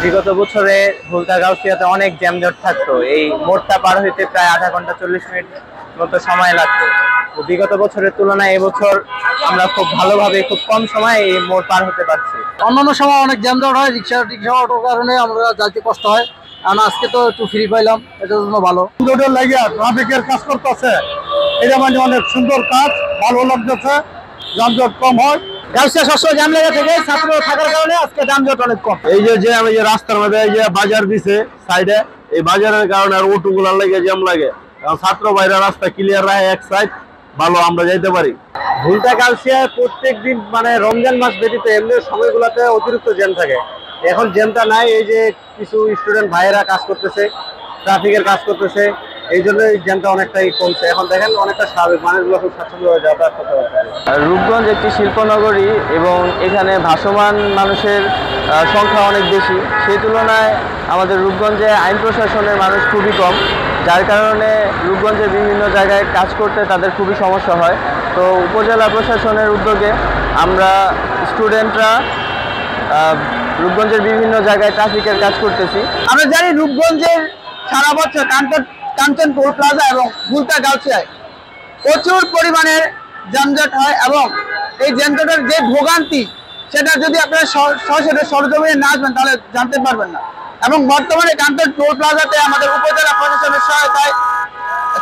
বিগত বছরে ভুলতা গাউসিয়াতে অনেক জ্যামজট থাকতো, এই মোড়টা পার হইতে প্রায় আধা ঘন্টা 40 মিনিট মতো সময় লাগতো। বিগত বছরের তুলনায় এবছর আমরা খুব ভালোভাবে খুব কম সময়ে এই মোড় পার হতে পারছি। অন্যান্য সময় অনেক জ্যামজট হয়, রিক্সা অটোর কারণে আমরা যাইতে কষ্ট হয়। আর আজকে তো একটু ফ্রি পাইলাম, এটার জন্য ভালো। লাগিয়া ট্রাফিকের কাজ করতেছে, এটা মানে অনেক সুন্দর কাজ, ভালো লাগতেছে, যানজট কম হয়। গাউসিয়া সবসময় জ্যাম লেগে থেকে ছাত্র থাকার কারণে আজকে যানজট অনেক কম। এই যে রাস্তার মধ্যে এই যে বাজার দিছে সাইডে, এই বাজারের কারণে আর অটো গুলার লাগে জ্যাম লাগে, কারণ ছাত্র বাইরে রাস্তা ক্লিয়ার রাখে এক সাইড, ভালো আমরা যাইতে পারি। ভুলতা গাউসিয়ায় প্রত্যেক দিন মানে রমজান মাস ব্যতীত এমনি সময়গুলোতে অতিরিক্ত জ্যাম থাকে। এখন জ্যামটা নাই, এই যে কিছু স্টুডেন্ট ভাইয়েরা কাজ করতেছে, ট্রাফিকের কাজ করতেছে, এই জন্য এই জ্যামটা অনেকটাই কমছে। এখন দেখেন অনেকটা স্বাভাবিক, মানুষগুলো খুব স্বাচ্ছন্দ্যভাবে যাতায়াত করতে পারছে। রূপগঞ্জ একটি শিল্পনগরী এবং এখানে ভাসমান মানুষের সংখ্যা অনেক বেশি। সেই তুলনায় আমাদের রূপগঞ্জে আইন প্রশাসনের মানুষ খুবই কম, যার কারণে রূপগঞ্জের বিভিন্ন জায়গায় কাজ করতে তাদের খুবই সমস্যা হয়। তো উপজেলা প্রশাসনের উদ্যোগে আমরা স্টুডেন্টরা রূপগঞ্জের বিভিন্ন জায়গায় ট্রাফিকের কাজ করতেছি। আমরা জানি রূপগঞ্জের সারা বছর কাঞ্চন টোল প্লাজা এবং ভুলতা গাউসিয়ায় প্রচুর পরিমাণের যানজট হয়, এবং এই যানজটের যে ভোগান্তি সেটা যদি আপনারা সরাসরি সরজমিনে না আসবেন তাহলে জানতে পারবেন না। এবং বর্তমানে কাঞ্চন টোল প্লাজাতে আমাদের উপজেলা প্রশাসনের সহায়তায়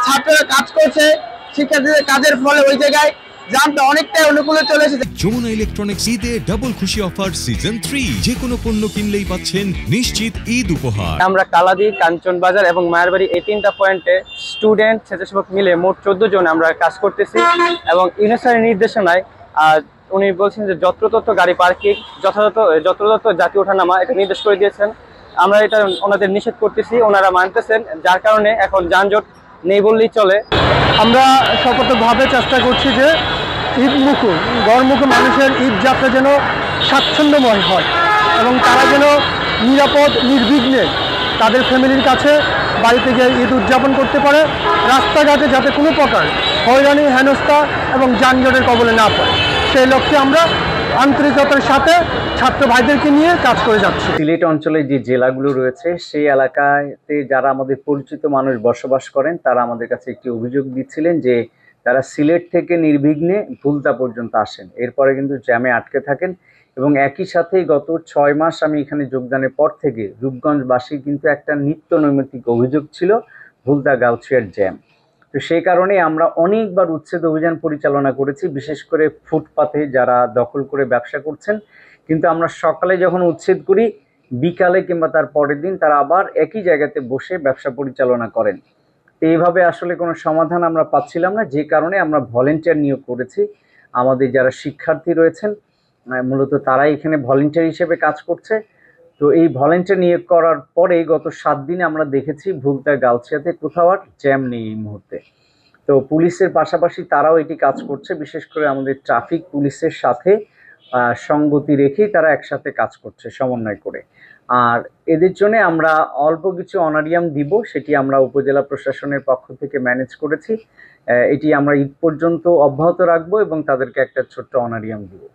ছাত্ররা কাজ করছে, শিক্ষার্থীদের কাজের ফলে ওই জায়গায় জামটা অনেকটাই অনুকূলে চলে এসেছে। যমুনা ইলেকট্রনিক্স ঈদে ডাবল খুশি অফার সিজন 3, যে কোনো পণ্য কিনলেই পাচ্ছেন নিশ্চিত ঈদ উপহার। আমরা কালাদি, কাঞ্চন বাজার এবং মায়ারবাড়ি এই 3টা পয়েন্টে স্টুডেন্ট স্বেচ্ছাসেবক মিলে মোট 14 জন আমরা কাজ করতেছি। এবং ইউনিসেফের নির্দেশনায় উনি বলছেন যে যত্রতত্র গাড়ি পার্কিং, যত্রতত্র জাতীয় ওঠানামা এটা নির্দেশ করে দিয়েছেন। আমরা এটা ওনাদের নিষেধ করতেছি, ওনারা মানতেছেন, যার কারণে এখন যানজট নেই বললেই চলে। আমরা সতর্কভাবে চেষ্টা করছি যে ঈদমুখী গড়মুখী মানুষের ঈদ যাত্রা যেন স্বাচ্ছন্দ্যময় হয় এবং তারা যেন নিরাপদ নির্বিঘ্নে তাদের ফ্যামিলির কাছে বাড়িতে গিয়ে ঈদ উদযাপন করতে পারে, রাস্তাঘাটে যাতে কোনো প্রকার হয়রানি হেনস্থা এবং যানজটের কবলে না পড়ে, সেই লক্ষ্যে আমরা আন্তরিকতার সাথে ছাত্র ভাইদেরকে নিয়ে কাজ করে যাচ্ছি। সিলেট অঞ্চলে যে জেলাগুলো রয়েছে সেই এলাকাতে যারা আমাদের পরিচিত মানুষ বসবাস করেন তারা আমাদের কাছে একটি অভিযোগ দিচ্ছিলেন যে তারা সিলেট থেকে নির্বিঘ্নে ভুলতা পর্যন্ত আসেন, এরপরে কিন্তু জ্যামে আটকে থাকেন। এবং একই সাথে গত 6 মাস আমি এখানে যোগদানের পর থেকে রূপগঞ্জবাসী কিন্তু একটা নিত্য নৈমিত্তিক অভিযোগ ছিল ভুলতা গাউসিয়ার জ্যাম। তো সেই কারণে আমরা অনেকবার উচ্ছেদ অভিযান পরিচালনা করেছি, বিশেষ করে ফুটপাতে যারা দখল করে ব্যবসা করছেন। কিন্তু আমরা সকালে যখন উচ্ছেদ করি, বিকালে কিংবা তার পরের দিন তারা আবার একই জায়গাতে বসে ব্যবসা পরিচালনা করেন। এইভাবে আসলে কোনো সমাধান আমরা পাচ্ছিলাম না, যে কারণে আমরা ভলেন্টিয়ার নিয়োগ করেছি। আমাদের যারা শিক্ষার্থী রয়েছেন মূলত তারাই এখানে ভলেন্টিয়ার হিসেবে কাজ করছে। তো এই ভলেন্টিয়ার নিয়োগ করার পরে গত 7 দিনে আমরা দেখেছি ভুলতা গাউসিয়াতে কোথাও আর জ্যাম নেই এই মুহূর্তে। তো পুলিশের পাশাপাশি তারাও এটি কাজ করছে, বিশেষ করে আমাদের ট্রাফিক পুলিশের সাথে সঙ্গতি রেখেই তারা একসাথে কাজ করছে সমন্বয় করে। আর এদের জন্য আমরা অল্প কিছু অনারিয়াম দিব, সেটি আমরা উপজেলা প্রশাসনের পক্ষ থেকে ম্যানেজ করেছি। এটি আমরা ঈদ পর্যন্ত অব্যাহত রাখবো এবং তাদেরকে একটা ছোট্ট অনারিয়াম দিব।